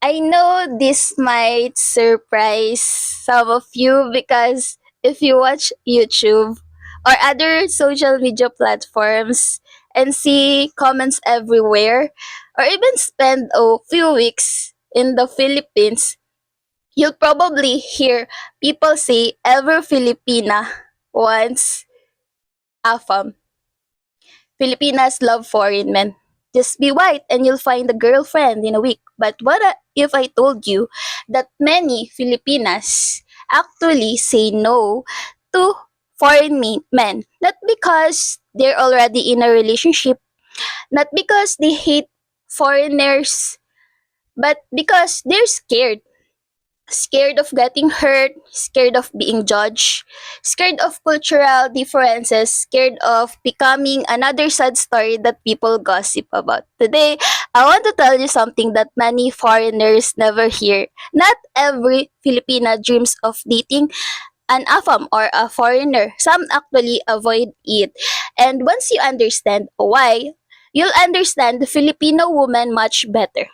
I know this might surprise some of you because if you watch YouTube or other social media platforms and see comments everywhere, or even spend a few weeks in the Philippines, you'll probably hear people say every Filipina wants AFAM. Filipinas love foreign men. Just be white and you'll find a girlfriend in a week. But if I told you that many Filipinas actually say no to men? Not because they're already in a relationship, not because they hate foreigners, but because they're scared. Scared of getting hurt, scared of being judged, scared of cultural differences, scared of becoming another sad story that people gossip about. Today, I want to tell you something that many foreigners never hear. Not every Filipina dreams of dating an AFAM or a foreigner. Some actually avoid it. And once you understand why, you'll understand the Filipino woman much better.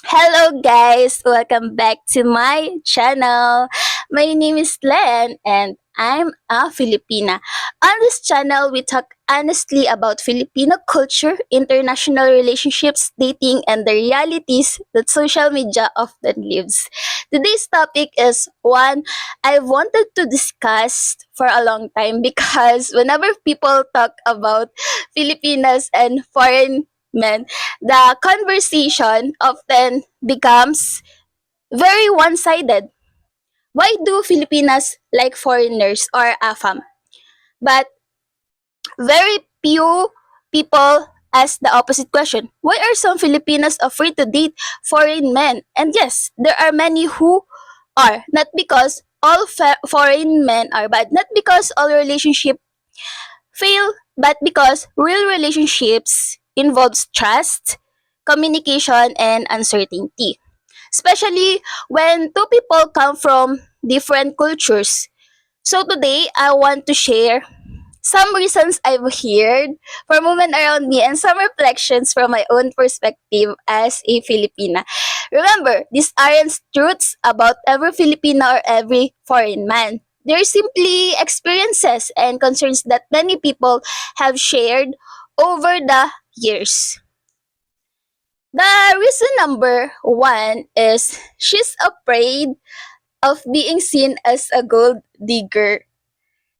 Hello guys! Welcome back to my channel. My name is Len and I'm a Filipina. On this channel, we talk honestly about Filipino culture, international relationships, dating, and the realities that social media often lives. Today's topic is one I've wanted to discuss for a long time because whenever people talk about Filipinas and foreign men, the conversation often becomes very one-sided. Why do Filipinas like foreigners or AFAM? But very few people ask the opposite question. Why are some Filipinos afraid to date foreign men? And yes, there are many who are. Not because all foreign men are bad. Not because all relationships fail, but because real relationships involves trust, communication, and uncertainty. Especially when two people come from different cultures. So today, I want to share some reasons I've heard from women around me and some reflections from my own perspective as a Filipina. Remember, these aren't truths about every Filipina or every foreign man. They're simply experiences and concerns that many people have shared over the years. The reason number one is she's afraid of being seen as a gold digger.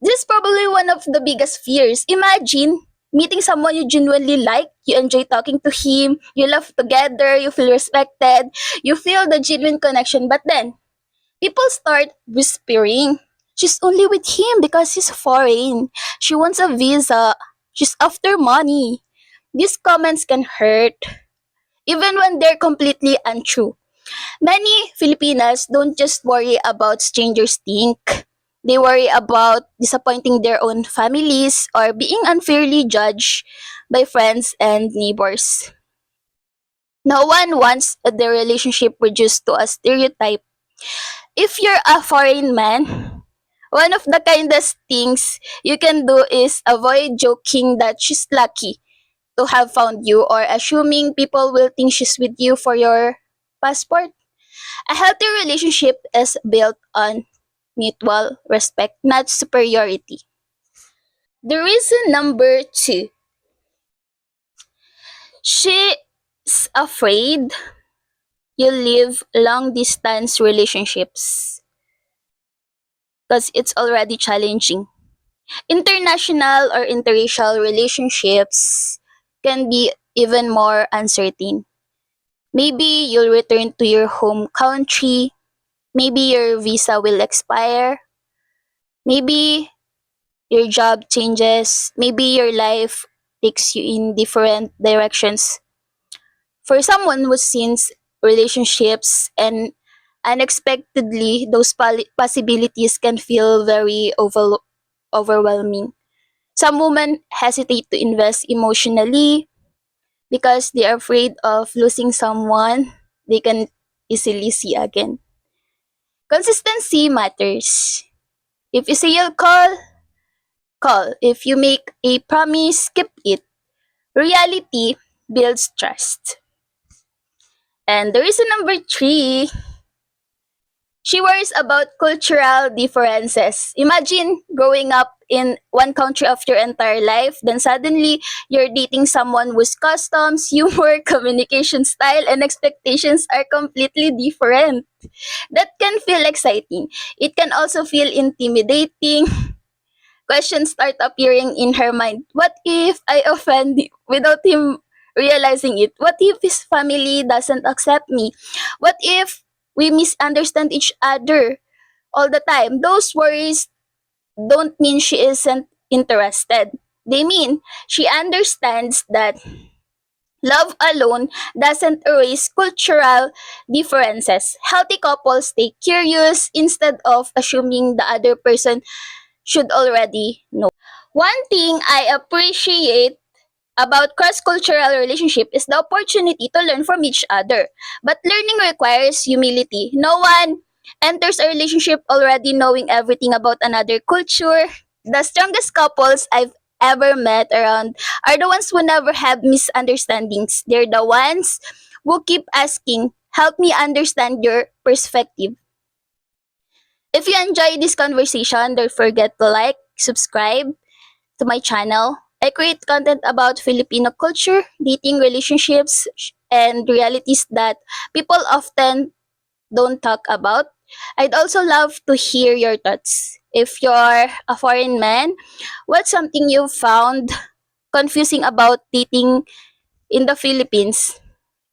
This is probably one of the biggest fears. Imagine meeting someone you genuinely like, you enjoy talking to him, you laugh together, you feel respected, you feel the genuine connection, but then people start whispering, she's only with him because he's foreign. She wants a visa. She's after money. These comments can hurt, even when they're completely untrue. Many Filipinas don't just worry about strangers think. They worry about disappointing their own families or being unfairly judged by friends and neighbors. No one wants their relationship reduced to a stereotype. If you're a foreign man, one of the kindest things you can do is avoid joking that she's lucky to have found you or assuming people will think she's with you for your passport. A healthy relationship is built on mutual respect, not superiority. The reason number two, she's afraid you live long distance relationships because it's already challenging. International or interracial relationships can be even more uncertain. Maybe you'll return to your home country, maybe your visa will expire, maybe your job changes, maybe your life takes you in different directions. For someone who sees relationships and unexpectedly those possibilities can feel very overwhelming. Some women hesitate to invest emotionally because they are afraid of losing someone they can easily see again. Consistency matters. If you say you'll call. If you make a promise, keep it. Reality builds trust. And the reason number three, she worries about cultural differences. Imagine growing up in one country of your entire life, then suddenly you're dating someone whose customs, humor, communication style, and expectations are completely different. That can feel exciting. It can also feel intimidating. Questions start appearing in her mind. What if I offend without him realizing it? What if his family doesn't accept me? What if we misunderstand each other all the time? Those worries don't mean she isn't interested. They mean she understands that love alone doesn't erase cultural differences. Healthy couples stay curious instead of assuming the other person should already know. One thing I appreciate about cross-cultural relationship is the opportunity to learn from each other. But learning requires humility. No one enters a relationship already knowing everything about another culture. The strongest couples I've ever met around are the ones who never have misunderstandings. They're the ones who keep asking, help me understand your perspective. If you enjoy this conversation, don't forget to like, subscribe to my channel. I create content about Filipino culture, dating, relationships, and realities that people often don't talk about. I'd also love to hear your thoughts. If you're a foreign man, what's something you found confusing about dating in the Philippines?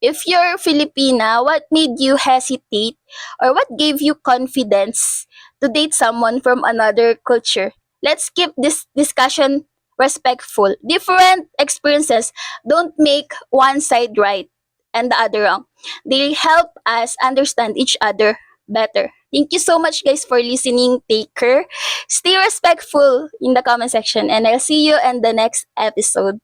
If you're Filipina, what made you hesitate or what gave you confidence to date someone from another culture? Let's keep this discussion respectful. Different experiences don't make one side right and the other wrong. They help us understand each other better. Thank you so much, guys, for listening. Take care. Stay respectful in the comment section, and I'll see you in the next episode.